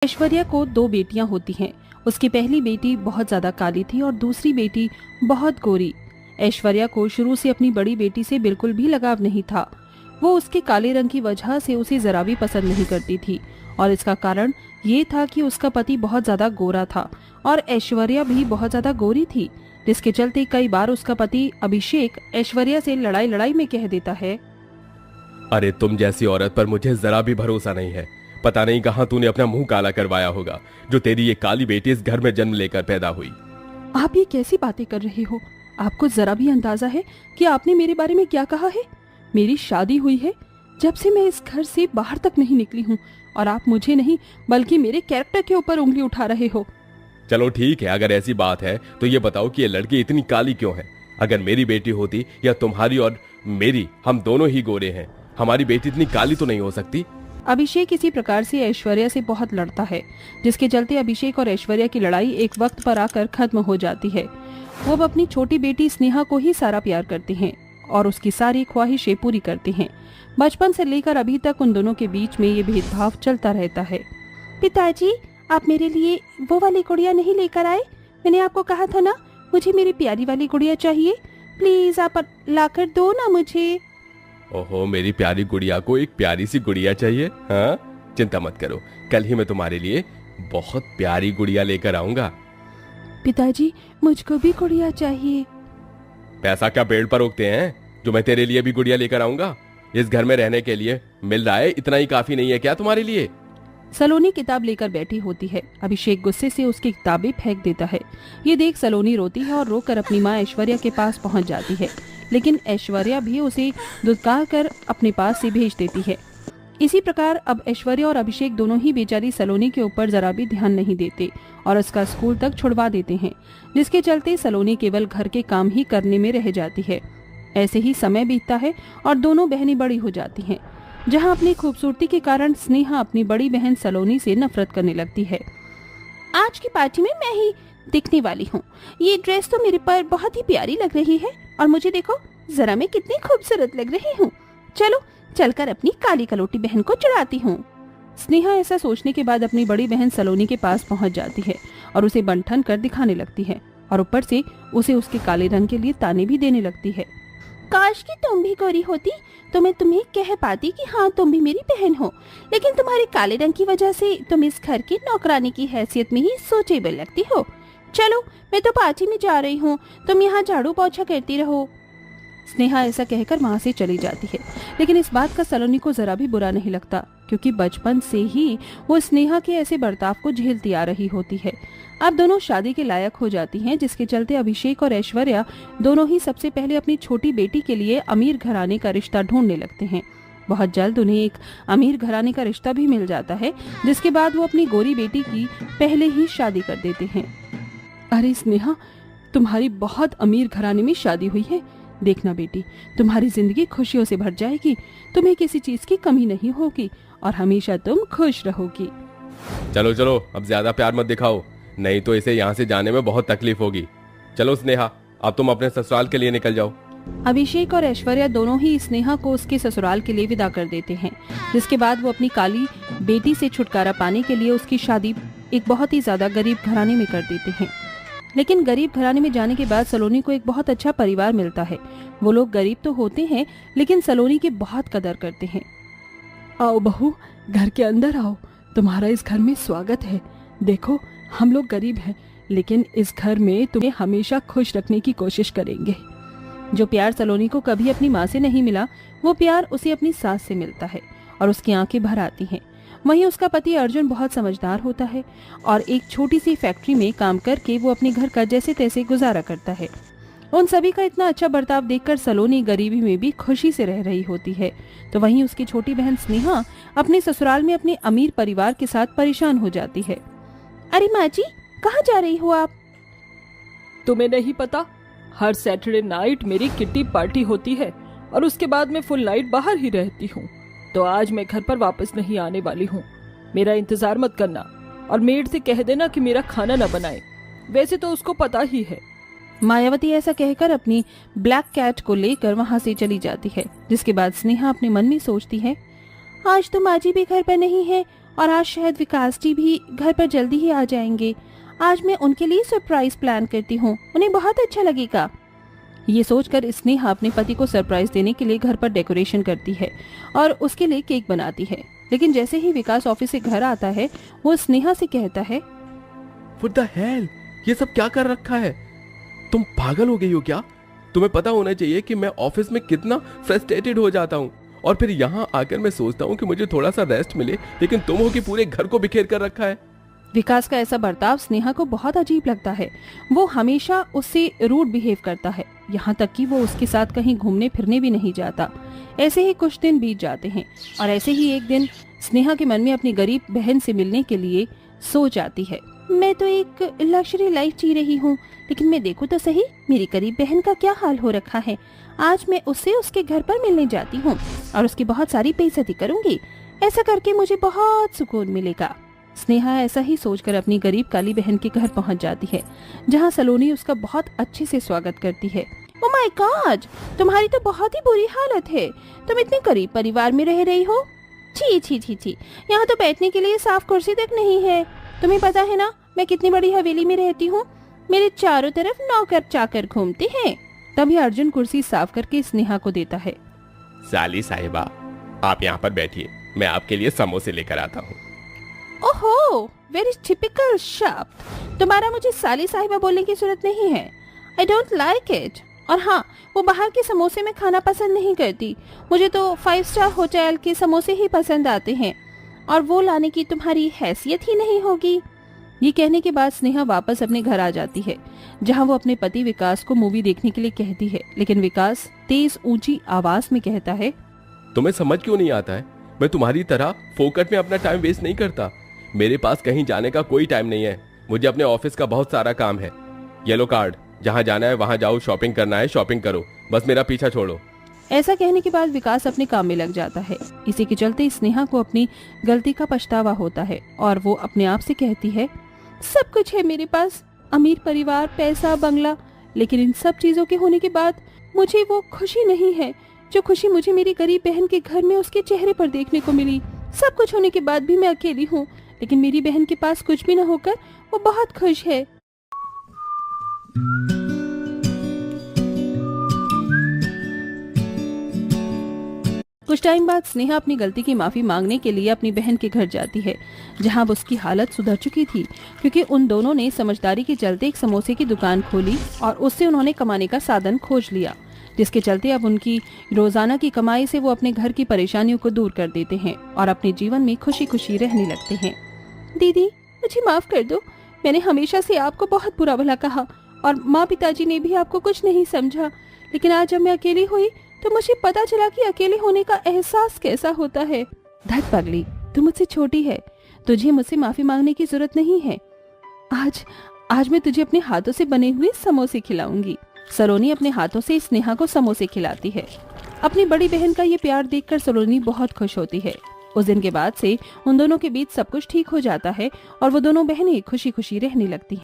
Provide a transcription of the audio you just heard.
ऐश्वर्या को दो बेटियां होती हैं। उसकी पहली बेटी बहुत ज्यादा काली थी और दूसरी बेटी बहुत गोरी। ऐश्वर्या को शुरू से अपनी बड़ी बेटी से बिल्कुल भी लगाव नहीं था। वो उसके काले रंग की वजह से उसे जरा भी पसंद नहीं करती थी और इसका कारण ये था कि उसका पति बहुत ज्यादा गोरा था और ऐश्वर्या भी बहुत ज्यादा गोरी थी, जिसके चलते कई बार उसका पति अभिषेक ऐश्वर्या से लड़ाई लड़ाई में कह देता है, अरे तुम जैसी औरत पर मुझे जरा भी भरोसा नहीं है। पता नहीं कहां तूने अपना मुंह काला करवाया होगा जो तेरी ये काली बेटी इस घर में जन्म लेकर पैदा हुई। आप ये कैसी बातें कर रहे हो? आपको जरा भी अंदाजा है कि आपने मेरे बारे में क्या कहा है? मेरी शादी हुई है जब से मैं इस घर से बाहर तक नहीं निकली हूँ और आप मुझे नहीं बल्कि मेरे कैरेक्टर के ऊपर उंगली उठा रहे हो। चलो ठीक है, अगर ऐसी बात है तो ये बताओ कि ये लड़की इतनी काली क्यों है? अगर मेरी बेटी होती या तुम्हारी और मेरी, हम दोनों ही गोरे हैं, हमारी बेटी इतनी काली तो नहीं हो सकती। अभिषेक इसी प्रकार से ऐश्वर्या से बहुत लड़ता है, जिसके चलते अभिषेक और ऐश्वर्या की लड़ाई एक वक्त पर आकर खत्म हो जाती है। वो अब अपनी छोटी बेटी स्नेहा को ही सारा प्यार करते हैं और उसकी सारी ख्वाहिशें पूरी करते हैं। बचपन से लेकर अभी तक उन दोनों के बीच में ये भेदभाव चलता रहता है। पिताजी, आप मेरे लिए वो वाली गुड़िया नहीं लेकर आए? मैंने आपको कहा था ना, मुझे मेरी प्यारी वाली गुड़िया चाहिए। प्लीज आप लाकर दो ना मुझे। ओहो, मेरी प्यारी गुड़िया को एक प्यारी सी गुड़िया चाहिए? हाँ, चिंता मत करो, कल ही मैं तुम्हारे लिए बहुत प्यारी गुड़िया लेकर आऊंगा। पिताजी, मुझको भी गुड़िया चाहिए। पैसा क्या पेड़ पर उगते हैं जो मैं तेरे लिए भी गुड़िया लेकर आऊंगा? इस घर में रहने के लिए मिल रहा है, इतना ही काफी नहीं है क्या तुम्हारे लिए? सलोनी किताब लेकर बैठी होती है। अभिषेक गुस्से से उसकी किताबें फेंक देता है। ये देख सलोनी रोती है और रोकर अपनी माँ ऐश्वर्या के पास पहुंच जाती है, लेकिन ऐश्वर्या भी उसे धुतकार कर अपने पास से भेज देती है। इसी प्रकार अब ऐश्वर्या और अभिषेक दोनों ही बेचारी सलोनी के ऊपर जरा भी ध्यान नहीं देते और उसका स्कूल तक छुड़वा देते हैं, जिसके चलते सलोनी केवल घर के काम ही करने में रह जाती है। ऐसे ही समय बीतता है और दोनों बहनें बड़ी हो जाती हैं। जहां अपनी खूबसूरती के कारण स्नेहा अपनी बड़ी बहन सलोनी से नफरत करने लगती है। आज की पार्टी में मैं ही दिखने वाली हूँ। ये ड्रेस तो मेरे पर बहुत ही प्यारी लग रही है और मुझे देखो जरा मैं कितनी खूबसूरत लग रही हूँ। चलो चलकर अपनी काली कलोटी बहन को चढ़ाती हूँ। स्नेहा ऐसा सोचने के बाद अपनी बड़ी बहन सलोनी के पास पहुँच जाती है और उसे बंठन कर दिखाने लगती है और ऊपर से उसे उसके काले रंग के लिए ताने भी देने लगती है। काश कि तुम भी गोरी होती तो मैं तुम्हें कह पाती कि हाँ तुम भी मेरी बहन हो, लेकिन तुम्हारे काले रंग की वजह से तुम इस घर की नौकरानी की हैसियत में ही सोचेबल लगती हो। चलो मैं तो पार्टी में जा रही हूँ, तुम यहाँ झाड़ू पोछा करती रहो। स्नेहा ऐसा कहकर वहाँ से चली जाती है, लेकिन इस बात का सलोनी को जरा भी बुरा नहीं लगता, क्योंकि बचपन से ही वो स्नेहा के ऐसे बर्ताव को झेलती आ रही होती है। अब दोनों शादी के लायक हो जाती हैं, जिसके चलते अभिषेक और ऐश्वर्या दोनों ही सबसे पहले अपनी छोटी बेटी के लिए अमीर घराने का रिश्ता ढूंढने लगते हैं। बहुत जल्द उन्हें एक अमीर घराने का रिश्ता भी मिल जाता है, जिसके बाद वो अपनी गोरी बेटी की पहले ही शादी कर देते हैं। अरे स्नेहा, तुम्हारी बहुत अमीर घराने में शादी हुई है। देखना बेटी, तुम्हारी जिंदगी खुशियों से भर जाएगी, तुम्हें किसी चीज की कमी नहीं होगी और हमेशा तुम खुश रहोगी। चलो चलो, अब ज्यादा प्यार मत दिखाओ, नहीं तो इसे यहाँ से जाने में बहुत तकलीफ होगी। चलो स्नेहा, अब तुम अपने ससुराल के लिए निकल जाओ। अभिषेक और ऐश्वर्या दोनों ही स्नेहा को उसके ससुराल के लिए विदा कर देते हैं, जिसके बाद वो अपनी काली बेटी से छुटकारा पाने के लिए उसकी शादी एक बहुत ही ज्यादा गरीब घराने में कर देते हैं। लेकिन गरीब घराने में जाने के बाद सलोनी को एक बहुत अच्छा परिवार मिलता है। वो लोग गरीब तो होते हैं, लेकिन सलोनी की बहुत कदर करते हैं। आओ बहू, घर के अंदर आओ, तुम्हारा इस घर में स्वागत है। देखो हम लोग गरीब हैं, लेकिन इस घर में तुम्हें हमेशा खुश रखने की कोशिश करेंगे। जो प्यार सलोनी को कभी अपनी माँ से नहीं मिला, वो प्यार उसे अपनी सास से मिलता है और उसकी आंखें भर आती हैं। वहीं उसका पति अर्जुन बहुत समझदार होता है और एक छोटी सी फैक्ट्री में काम करके वो अपने घर का जैसे तैसे गुजारा करता है। उन सभी का इतना अच्छा बर्ताव देखकर सलोनी गरीबी में भी खुशी से रह रही होती है, तो वहीं उसकी छोटी बहन स्नेहा अपने ससुराल में अपने अमीर परिवार के साथ परेशान हो जाती है। अरे माँ जी, कहाँ जा रही हो आप? तुम्हें नहीं पता, हर सैटरडे नाइट मेरी किट्टी पार्टी होती है और उसके बाद मैं फुल नाइट बाहर ही रहती हूँ, तो आज मैं घर पर वापस नहीं आने वाली हूँ। मेरा इंतजार मत करना और मेड से कह देना कि मेरा खाना न बनाए, वैसे तो उसको पता ही है। मायावती ऐसा कहकर अपनी ब्लैक कैट को लेकर वहाँ से चली जाती है, जिसके बाद स्नेहा अपने मन में सोचती है, आज तो माँ जी भी घर पर नहीं है और आज शायद विकास जी भी घर पर जल्दी ही आ जाएंगे। आज मैं उनके लिए सरप्राइज प्लान करती हूँ, उन्हें बहुत अच्छा लगेगा। ये सोचकर स्नेहा अपने पति को सरप्राइज देने के लिए घर पर डेकोरेशन करती है और उसके लिए केक बनाती है। लेकिन जैसे ही विकास ऑफिस से घर आता है, वो स्नेहा से कहता है, What the hell? ये सब क्या कर रखा है? तुम पागल हो गई हो क्या? तुम्हें पता होना चाहिए कि मैं ऑफिस में कितना फ्रस्ट्रेटेड हो जाता हूँ, और फिर यहाँ आकर मैं सोचता हूँ कि मुझे थोड़ा सा रेस्ट मिले, लेकिन तुम हो कि पूरे घर को बिखेर कर रखा है। विकास का ऐसा बर्ताव स्नेहा को बहुत अजीब लगता है। वो हमेशा उससे रूड बिहेव करता है, यहाँ तक कि वो उसके साथ कहीं घूमने फिरने भी नहीं जाता। ऐसे ही कुछ दिन बीत जाते हैं और ऐसे ही एक दिन स्नेहा के मन में अपनी गरीब बहन से मिलने के लिए सोच आती है। मैं तो एक लग्जरी लाइफ जी रही हूँ, लेकिन मैं देखूँ तो सही मेरी गरीब बहन का क्या हाल हो रखा है। आज मैं उससे उसके घर पर मिलने जाती हूँ और उसकी बहुत सारी बेइज्जती करूंगी। ऐसा करके मुझे बहुत सुकून मिलेगा। स्नेहा ऐसा ही सोचकर अपनी गरीब काली बहन के घर पहुंच जाती है, जहां सलोनी उसका बहुत अच्छे से स्वागत करती है। ओह माय गॉड, तुम्हारी तो बहुत ही बुरी हालत है। तुम इतने गरीब परिवार में रह रही हो। छी छी छी छी, यहाँ तो बैठने के लिए साफ कुर्सी तक नहीं है। तुम्हें पता है ना मैं कितनी बड़ी हवेली में रहती हूँ। मेरे चारों तरफ नौकर चाकर घूमते हैं। तभी अर्जुन कुर्सी साफ करके स्नेहा को देता है। साली साहिबा, आप यहाँ पर बैठिए, मैं आपके लिए समोसे लेकर आता हूँ। ओहो, वेरी टिपिकल शब्द। तुम्हारा मुझे साली साहिबा बोलने की जरूरत नहीं है। I don't like it. और हाँ, वो बाहर के समोसे में खाना पसंद नहीं करती। मुझे तो 5 स्टार होटल के समोसे ही पसंद आते हैं, और वो लाने की तुम्हारी हैसियत ही नहीं होगी। ये कहने के बाद स्नेहा वापस अपने घर आ जाती है, जहाँ वो अपने पति विकास को मूवी देखने के लिए कहती है। लेकिन विकास तेज ऊंची आवाज में कहता है, तुम्हें समझ क्यों नहीं आता है? मैं तुम्हारी तरह फोकट में अपना टाइम वेस्ट नहीं करता। मेरे पास कहीं जाने का कोई टाइम नहीं है। मुझे अपने ऑफिस का बहुत सारा काम है। येलो कार्ड, जहाँ जाना है वहाँ जाओ, शॉपिंग करना है शॉपिंग करो, बस मेरा पीछा छोड़ो। ऐसा कहने के बाद विकास अपने काम में लग जाता है। इसी के चलते स्नेहा को अपनी गलती का पछतावा होता है और वो अपने आप से कहती है, सब कुछ है मेरे पास, अमीर परिवार, पैसा, बंगला, लेकिन इन सब चीजों के होने के बाद मुझे वो खुशी नहीं है जो खुशी मुझे मेरी गरीब बहन के घर में उसके चेहरे पर देखने को मिली। सब कुछ होने के बाद भी मैं अकेली हूँ, लेकिन मेरी बहन के पास कुछ भी न होकर वो बहुत खुश है। कुछ टाइम बाद स्नेहा अपनी गलती की माफी मांगने के लिए अपनी बहन के घर जाती है, जहां अब उसकी हालत सुधर चुकी थी, क्योंकि उन दोनों ने समझदारी के चलते एक समोसे की दुकान खोली और उससे उन्होंने कमाने का साधन खोज लिया, जिसके चलते अब उनकी रोजाना की कमाई से वो अपने घर की परेशानियों को दूर कर देते हैं और अपने जीवन में खुशी खुशी रहने लगते हैं। दीदी, मुझे माफ कर दो। मैंने हमेशा से आपको बहुत बुरा भला कहा और माँ पिताजी ने भी आपको कुछ नहीं समझा, लेकिन आज जब मैं अकेली हुई तो मुझे पता चला कि अकेले होने का एहसास कैसा होता है। धत पगली, तू मुझसे छोटी है, तुझे मुझसे माफी मांगने की जरूरत नहीं है। आज मैं तुझे अपने हाथों से बने हुए समोसे खिलाऊंगी। सलोनी अपने हाथों से स्नेहा को समोसे खिलाती है। अपनी बड़ी बहन का ये प्यार देखकर सलोनी बहुत खुश होती है। उस दिन के बाद से उन दोनों के बीच सब कुछ ठीक हो जाता है और वो दोनों बहनें खुशी खुशी रहने लगती हैं।